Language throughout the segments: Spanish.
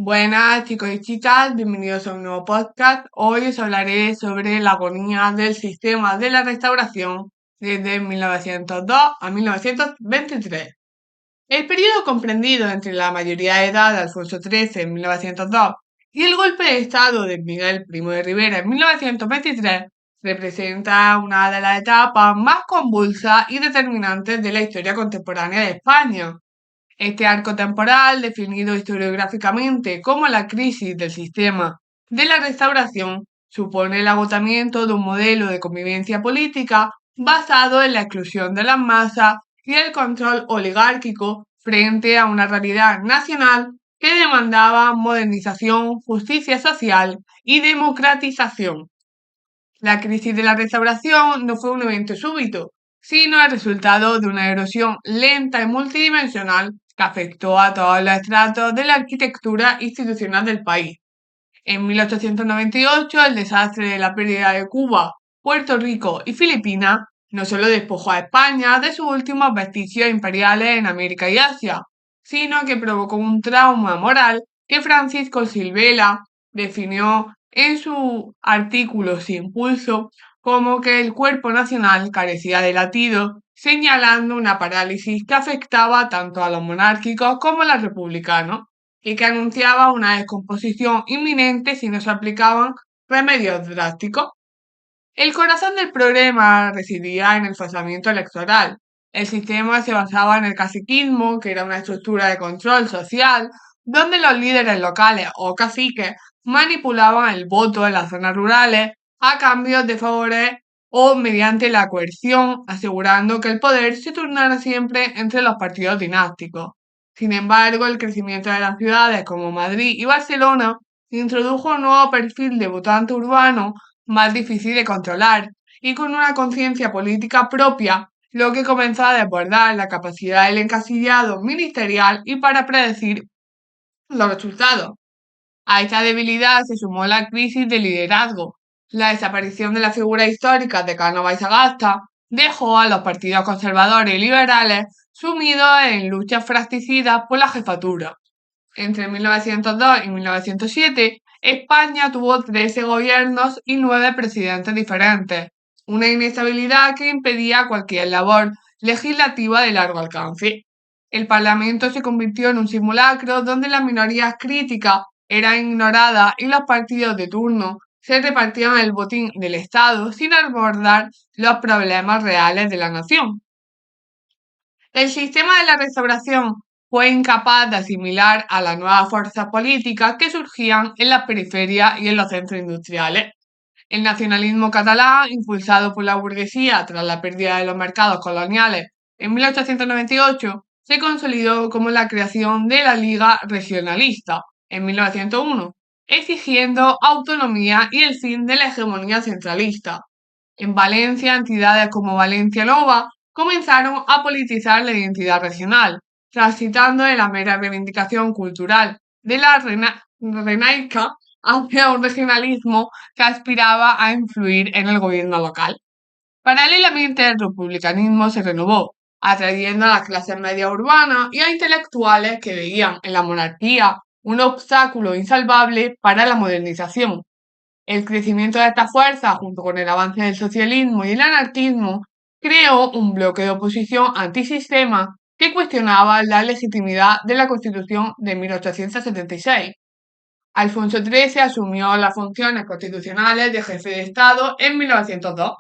Buenas chicos y chicas, bienvenidos a un nuevo podcast. Hoy os hablaré sobre la agonía del sistema de la restauración desde 1902 a 1923. El periodo comprendido entre la mayoría de edad de Alfonso XIII en 1902 y el golpe de Estado de Miguel Primo de Rivera en 1923 representa una de las etapas más convulsas y determinantes de la historia contemporánea de España. Este arco temporal, definido historiográficamente como la crisis del sistema de la Restauración, supone el agotamiento de un modelo de convivencia política basado en la exclusión de las masas y el control oligárquico frente a una realidad nacional que demandaba modernización, justicia social y democratización. La crisis de la Restauración no fue un evento súbito, sino el resultado de una erosión lenta y multidimensional que afectó a todos los estratos de la arquitectura institucional del país. En 1898, el desastre de la pérdida de Cuba, Puerto Rico y Filipinas no solo despojó a España de sus últimos vestigios imperiales en América y Asia, sino que provocó un trauma moral que Francisco Silvela definió en su artículo Sin Pulso como que el cuerpo nacional carecía de latido, señalando una parálisis que afectaba tanto a los monárquicos como a los republicanos y que anunciaba una descomposición inminente si no se aplicaban remedios drásticos. El corazón del problema residía en el forzamiento electoral. El sistema se basaba en el caciquismo, que era una estructura de control social, donde los líderes locales o caciques manipulaban el voto en las zonas rurales a cambio de favores o mediante la coerción, asegurando que el poder se turnara siempre entre los partidos dinásticos. Sin embargo, el crecimiento de las ciudades como Madrid y Barcelona introdujo un nuevo perfil de votante urbano más difícil de controlar y con una conciencia política propia, lo que comenzó a desbordar la capacidad del encasillado ministerial y para predecir los resultados. A esta debilidad se sumó la crisis de liderazgo. La desaparición de la figura histórica de Cánovas y Sagasta dejó a los partidos conservadores y liberales sumidos en luchas fratricidas por la jefatura. Entre 1902 y 1907, España tuvo 13 gobiernos y 9 presidentes diferentes, una inestabilidad que impedía cualquier labor legislativa de largo alcance. El Parlamento se convirtió en un simulacro donde las minorías críticas eran ignoradas y los partidos de turno se repartían el botín del Estado sin abordar los problemas reales de la nación. El sistema de la restauración fue incapaz de asimilar a las nuevas fuerzas políticas que surgían en las periferias y en los centros industriales. El nacionalismo catalán, impulsado por la burguesía tras la pérdida de los mercados coloniales en 1898, se consolidó como la creación de la Liga Regionalista en 1901, exigiendo autonomía y el fin de la hegemonía centralista. En Valencia, entidades como Valencia Nova comenzaron a politizar la identidad regional, transitando de la mera reivindicación cultural de la renaica hacia un regionalismo que aspiraba a influir en el gobierno local. Paralelamente, el republicanismo se renovó, atrayendo a las clases medias urbanas y a intelectuales que veían en la monarquía un obstáculo insalvable para la modernización. El crecimiento de esta fuerza, junto con el avance del socialismo y el anarquismo, creó un bloque de oposición antisistema que cuestionaba la legitimidad de la Constitución de 1876. Alfonso XIII asumió las funciones constitucionales de jefe de Estado en 1902,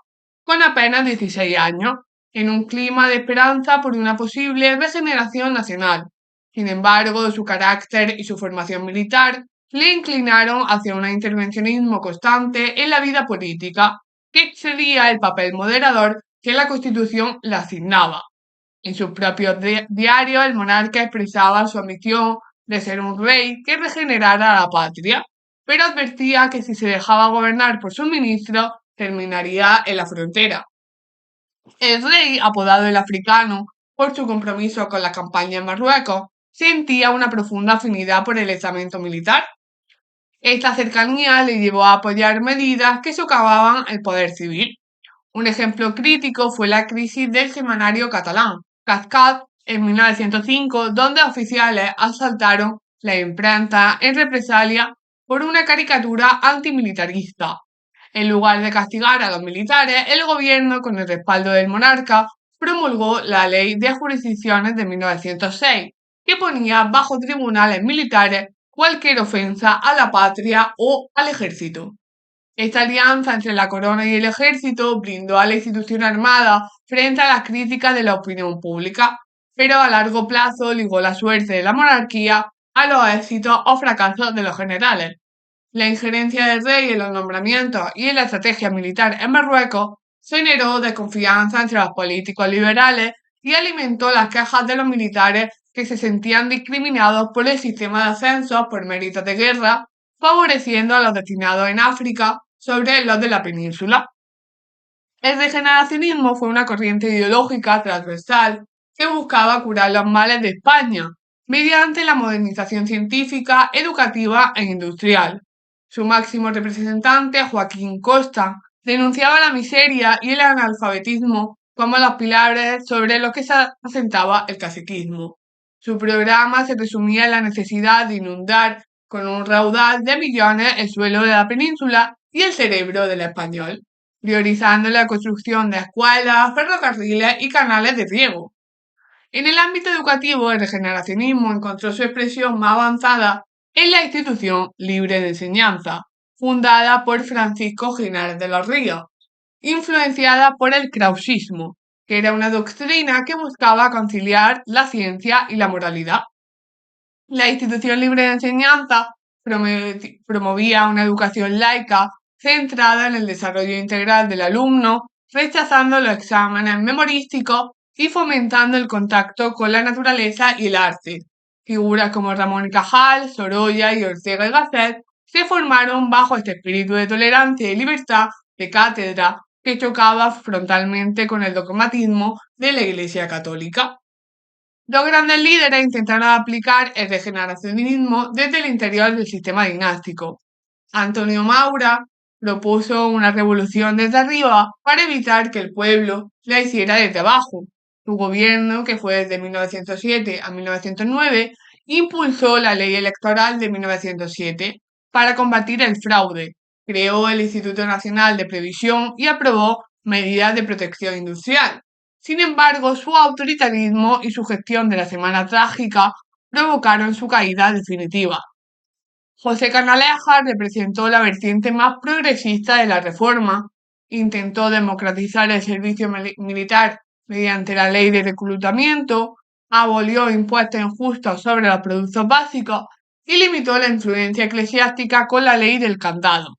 con apenas 16 años, en un clima de esperanza por una posible regeneración nacional. Sin embargo, su carácter y su formación militar le inclinaron hacia un intervencionismo constante en la vida política, que excedía el papel moderador que la Constitución le asignaba. En sus propios diarios, el monarca expresaba su ambición de ser un rey que regenerara a la patria, pero advertía que si se dejaba gobernar por sus ministros, terminaría en la frontera. El rey, apodado el Africano por su compromiso con la campaña en Marruecos, sentía una profunda afinidad por el estamento militar. Esta cercanía le llevó a apoyar medidas que socavaban el poder civil. Un ejemplo crítico fue la crisis del semanario catalán, Cascat, en 1905, donde oficiales asaltaron la imprenta en represalia por una caricatura antimilitarista. En lugar de castigar a los militares, el gobierno, con el respaldo del monarca, promulgó la Ley de Jurisdicciones de 1906, que ponía bajo tribunales militares cualquier ofensa a la patria o al ejército. Esta alianza entre la corona y el ejército brindó a la institución armada frente a las críticas de la opinión pública, pero a largo plazo ligó la suerte de la monarquía a los éxitos o fracasos de los generales. La injerencia del rey en los nombramientos y en la estrategia militar en Marruecos generó desconfianza entre los políticos liberales y alimentó las quejas de los militares que se sentían discriminados por el sistema de ascensos por méritos de guerra, favoreciendo a los destinados en África sobre los de la península. El regeneracionismo fue una corriente ideológica transversal que buscaba curar los males de España mediante la modernización científica, educativa e industrial. Su máximo representante, Joaquín Costa, denunciaba la miseria y el analfabetismo como los pilares sobre los que se asentaba el caciquismo. Su programa se resumía en la necesidad de inundar con un raudal de millones el suelo de la península y el cerebro del español, priorizando la construcción de escuelas, ferrocarriles y canales de riego. En el ámbito educativo, el regeneracionismo encontró su expresión más avanzada en la institución libre de enseñanza, fundada por Francisco Giner de los Ríos, influenciada por el krausismo, que era una doctrina que buscaba conciliar la ciencia y la moralidad. La institución libre de enseñanza promovía una educación laica centrada en el desarrollo integral del alumno, rechazando los exámenes memorísticos y fomentando el contacto con la naturaleza y el arte. Figuras como Ramón y Cajal, Sorolla y Ortega y Gasset se formaron bajo este espíritu de tolerancia y libertad de cátedra que chocaba frontalmente con el dogmatismo de la Iglesia Católica. Los grandes líderes intentaron aplicar el regeneracionismo desde el interior del sistema dinástico. Antonio Maura propuso una revolución desde arriba para evitar que el pueblo la hiciera desde abajo. Su gobierno, que fue desde 1907 a 1909, impulsó la ley electoral de 1907 para combatir el fraude, creó el Instituto Nacional de Previsión y aprobó medidas de protección industrial. Sin embargo, su autoritarismo y su gestión de la Semana Trágica provocaron su caída definitiva. José Canalejas representó la vertiente más progresista de la reforma, intentó democratizar el servicio militar mediante la ley de reclutamiento, abolió impuestos injustos sobre los productos básicos y limitó la influencia eclesiástica con la ley del candado.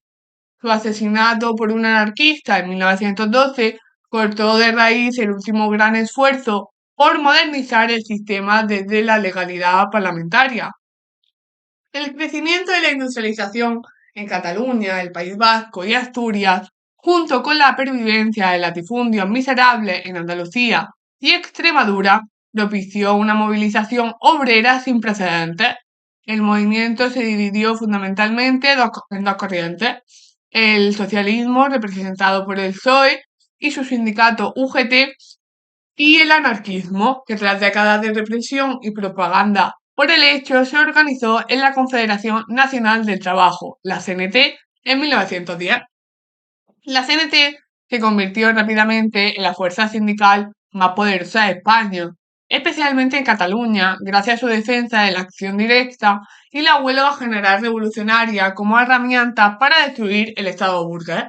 Su asesinato por un anarquista en 1912 cortó de raíz el último gran esfuerzo por modernizar el sistema desde la legalidad parlamentaria. El crecimiento de la industrialización en Cataluña, el País Vasco y Asturias, junto con la pervivencia de latifundios miserables en Andalucía y Extremadura, propició una movilización obrera sin precedentes. El movimiento se dividió fundamentalmente en dos corrientes: el socialismo, representado por el PSOE y su sindicato UGT, y el anarquismo, que tras décadas de represión y propaganda por el hecho se organizó en la Confederación Nacional del Trabajo, la CNT, en 1910. La CNT se convirtió rápidamente en la fuerza sindical más poderosa de España, especialmente en Cataluña, gracias a su defensa de la acción directa y la huelga general revolucionaria como herramienta para destruir el Estado burgués.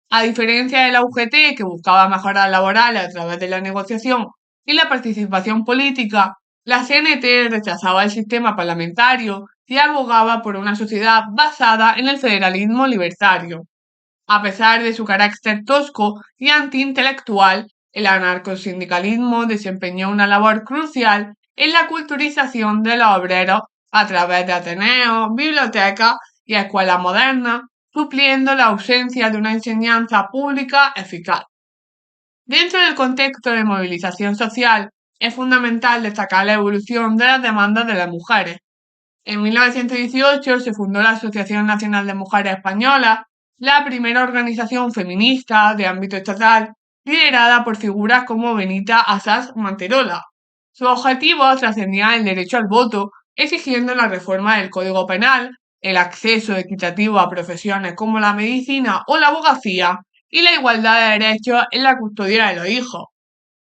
A diferencia de la UGT, que buscaba mejoras laborales a través de la negociación y la participación política, la CNT rechazaba el sistema parlamentario y abogaba por una sociedad basada en el federalismo libertario. A pesar de su carácter tosco y antiintelectual, el anarcosindicalismo desempeñó una labor crucial en la culturización de los obreros a través de ateneos, bibliotecas y escuelas modernas, supliendo la ausencia de una enseñanza pública eficaz. Dentro del contexto de movilización social, es fundamental destacar la evolución de las demandas de las mujeres. En 1918 se fundó la Asociación Nacional de Mujeres Españolas, la primera organización feminista de ámbito estatal, liderada por figuras como Benita Asas Manterola. Su objetivo trascendía el derecho al voto exigiendo la reforma del Código Penal, el acceso equitativo a profesiones como la medicina o la abogacía y la igualdad de derechos en la custodia de los hijos.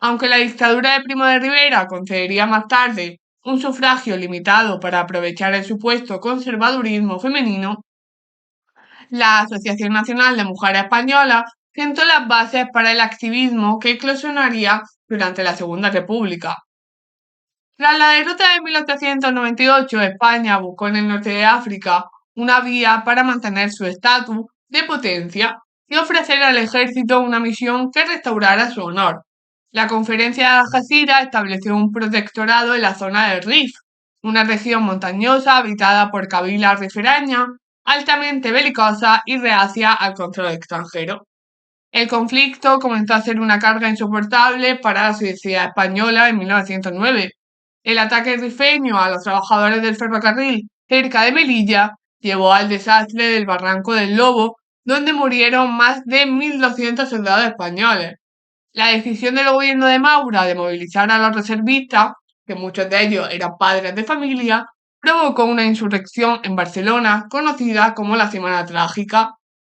Aunque la dictadura de Primo de Rivera concedería más tarde un sufragio limitado para aprovechar el supuesto conservadurismo femenino, la Asociación Nacional de Mujeres Españolas sentó las bases para el activismo que eclosionaría durante la Segunda República. Tras la derrota de 1898, España buscó en el norte de África una vía para mantener su estatus de potencia y ofrecer al ejército una misión que restaurara su honor. La Conferencia de Algeciras estableció un protectorado en la zona del Rif, una región montañosa habitada por cabilas riferañas, altamente belicosas y reacias al control extranjero. El conflicto comenzó a ser una carga insoportable para la sociedad española en 1909. El ataque rifeño a los trabajadores del ferrocarril cerca de Melilla llevó al desastre del Barranco del Lobo, donde murieron más de 1.200 soldados españoles. La decisión del gobierno de Maura de movilizar a los reservistas, que muchos de ellos eran padres de familia, provocó una insurrección en Barcelona conocida como la Semana Trágica.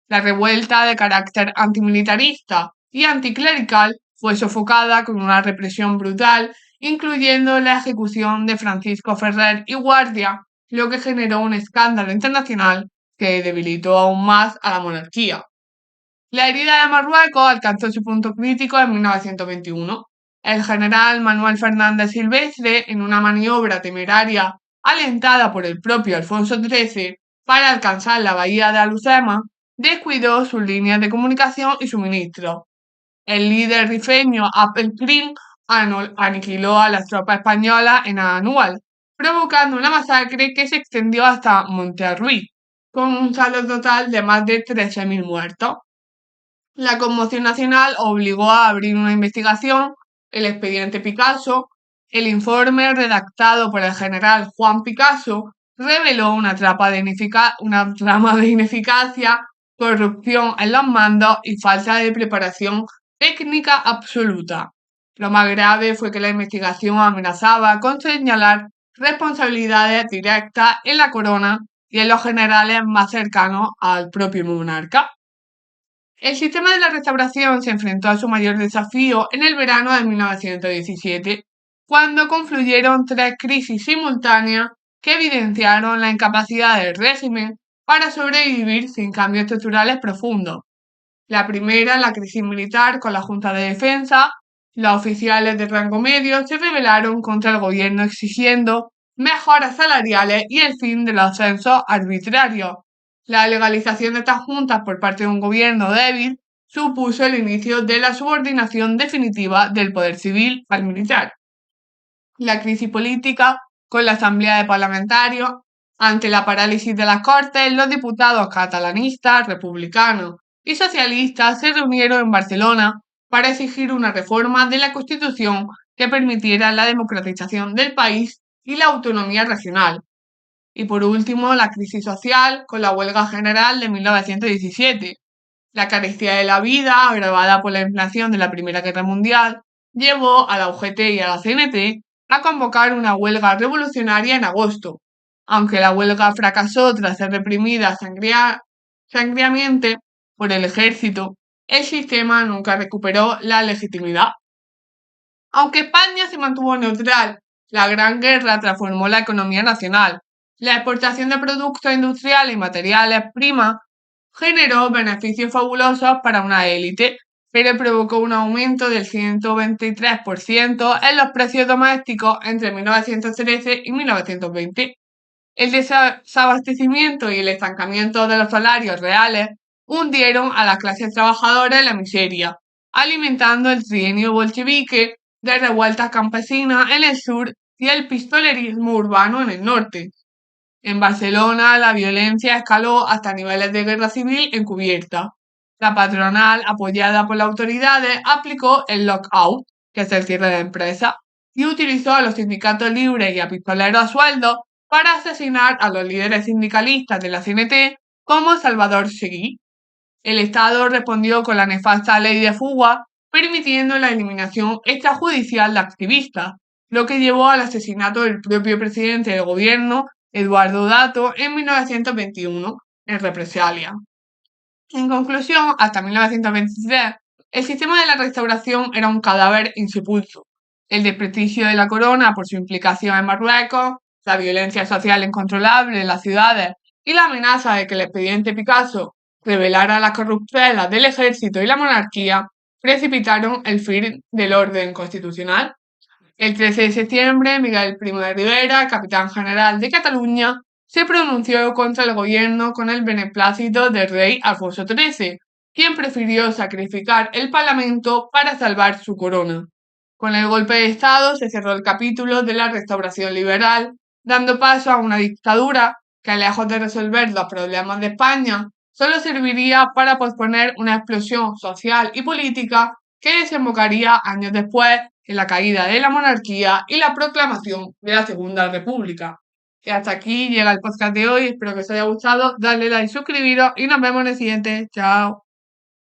La revuelta, de carácter antimilitarista y anticlerical, fue sofocada con una represión brutal, incluyendo la ejecución de Francisco Ferrer y Guardia, lo que generó un escándalo internacional que debilitó aún más a la monarquía. La herida de Marruecos alcanzó su punto crítico en 1921. El general Manuel Fernández Silvestre, en una maniobra temeraria alentada por el propio Alfonso XIII para alcanzar la bahía de Alhucemas, descuidó sus líneas de comunicación y suministro. El líder rifeño Abel Krim aniquiló a las tropas españolas en Anual, provocando una masacre que se extendió hasta Monterrey, con un saldo total de más de 13.000 muertos. La conmoción nacional obligó a abrir una investigación, el expediente Picasso. El informe redactado por el general Juan Picasso reveló una trama de ineficacia, corrupción en los mandos y falta de preparación técnica absoluta. Lo más grave fue que la investigación amenazaba con señalar responsabilidades directas en la corona y en los generales más cercanos al propio monarca. El sistema de la Restauración se enfrentó a su mayor desafío en el verano de 1917, cuando confluyeron tres crisis simultáneas que evidenciaron la incapacidad del régimen para sobrevivir sin cambios estructurales profundos. La primera, la crisis militar con la Junta de Defensa. Los oficiales de rango medio se rebelaron contra el gobierno exigiendo mejoras salariales y el fin de los censos arbitrarios. La legalización de estas juntas por parte de un gobierno débil supuso el inicio de la subordinación definitiva del poder civil al militar. La crisis política con la Asamblea de Parlamentarios. Ante la parálisis de las Cortes, los diputados catalanistas, republicanos y socialistas se reunieron en Barcelona para exigir una reforma de la Constitución que permitiera la democratización del país y la autonomía regional. Y por último, la crisis social con la huelga general de 1917. La carencia de la vida, agravada por la inflación de la Primera Guerra Mundial, llevó a la UGT y a la CNT a convocar una huelga revolucionaria en agosto. Aunque la huelga fracasó tras ser reprimida sangriamente por el ejército, el sistema nunca recuperó la legitimidad. Aunque España se mantuvo neutral, la Gran Guerra transformó la economía nacional. La exportación de productos industriales y materiales primas generó beneficios fabulosos para una élite, pero provocó un aumento del 123% en los precios domésticos entre 1913 y 1920. El desabastecimiento y el estancamiento de los salarios reales hundieron a las clases trabajadoras en la miseria, alimentando el trienio bolchevique de revueltas campesinas en el sur y el pistolerismo urbano en el norte. En Barcelona, la violencia escaló hasta niveles de guerra civil encubierta. La patronal, apoyada por las autoridades, aplicó el lockout, que es el cierre de empresas, y utilizó a los sindicatos libres y a pistoleros a sueldo para asesinar a los líderes sindicalistas de la CNT como Salvador Seguí. El Estado respondió con la nefasta ley de fuga, permitiendo la eliminación extrajudicial de activistas, lo que llevó al asesinato del propio presidente del gobierno, Eduardo Dato, en 1921, en represalia. En conclusión, hasta 1923, el sistema de la Restauración era un cadáver insepulto. El desprestigio de la corona por su implicación en Marruecos, la violencia social incontrolable en las ciudades y la amenaza de que el expediente Picasso revelara las corruptelas del ejército y la monarquía precipitaron el fin del orden constitucional. El 13 de septiembre, Miguel Primo de Rivera, capitán general de Cataluña, se pronunció contra el gobierno con el beneplácito del rey Alfonso XIII, quien prefirió sacrificar el Parlamento para salvar su corona. Con el golpe de Estado se cerró el capítulo de la restauración liberal, dando paso a una dictadura que, lejos de resolver los problemas de España, solo serviría para posponer una explosión social y política que desembocaría años después en la caída de la monarquía y la proclamación de la Segunda República. Y hasta aquí llega el podcast de hoy, espero que os haya gustado, dale like, suscribiros y nos vemos en el siguiente. Chao.